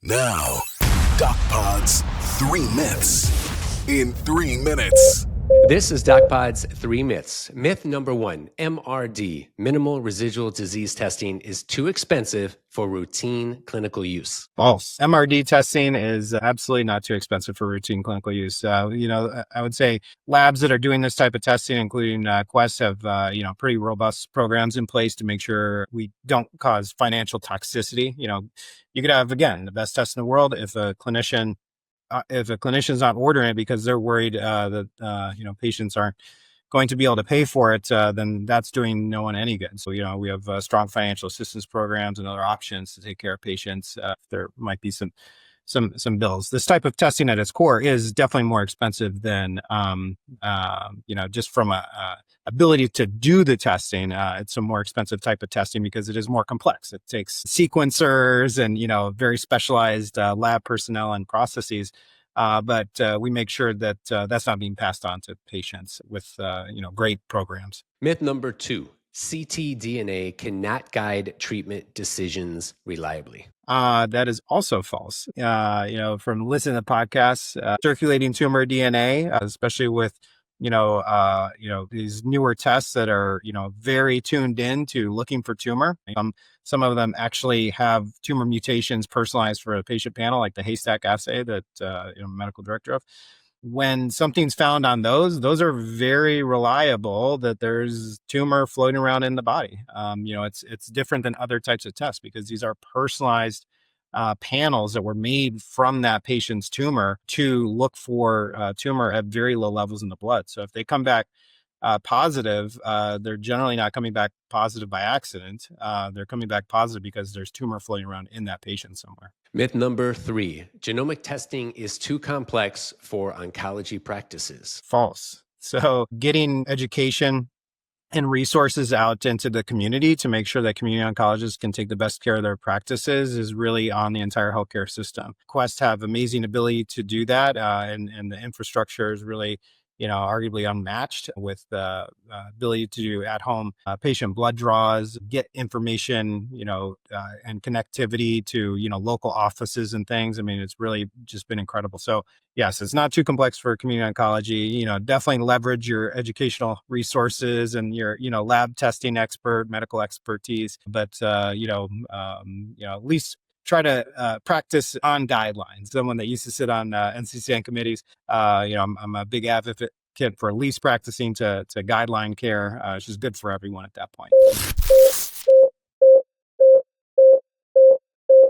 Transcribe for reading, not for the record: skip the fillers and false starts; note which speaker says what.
Speaker 1: Now, DocPod's 3 myths in 3 minutes.
Speaker 2: This is DocPod's 3 myths. Myth number 1, MRD, minimal residual disease testing, is too expensive for routine clinical use.
Speaker 3: False. MRD testing is absolutely not too expensive for routine clinical use. I would say labs that are doing this type of testing, including Quest, have pretty robust programs in place to make sure we don't cause financial toxicity. You could have, again, the best test in the world if a clinician's not ordering it because they're worried that patients aren't going to be able to pay for it, then that's doing no one any good. So, we have strong financial assistance programs and other options to take care of patients. There might be some bills. This type of testing at its core is definitely more expensive than, just from a ability to do the testing. It's a more expensive type of testing because it is more complex. It takes sequencers and, very specialized lab personnel and processes. But we make sure that that's not being passed on to patients with, great programs.
Speaker 2: Myth number 2, ctDNA cannot guide treatment decisions reliably.
Speaker 3: That is also false. From listening to podcasts, circulating tumor DNA, especially with, these newer tests that are, very tuned in to looking for tumor. Some of them actually have tumor mutations personalized for a patient panel, like the Haystack assay that, I'm medical director of. When something's found on those are very reliable that there's tumor floating around in the body. It's different than other types of tests because these are personalized panels that were made from that patient's tumor to look for tumor at very low levels in the blood. So if they come back positive, they're generally not coming back positive by accident. They're coming back positive because there's tumor floating around in that patient somewhere.
Speaker 2: Myth number 3, genomic testing is too complex for oncology practices.
Speaker 3: False. So getting education and resources out into the community to make sure that community oncologists can take the best care of their practices is really on the entire healthcare system. Quest have amazing ability to do that, and the infrastructure is really, arguably unmatched with the ability to do at-home patient blood draws, get information, and connectivity to, local offices and things. I mean, it's really just been incredible. So yes, it's not too complex for community oncology. Definitely leverage your educational resources and your, lab testing medical expertise. But, at least try to practice on guidelines. Someone that used to sit on NCCN committees, I'm a big advocate for at least practicing to guideline care. It's just good for everyone at that point.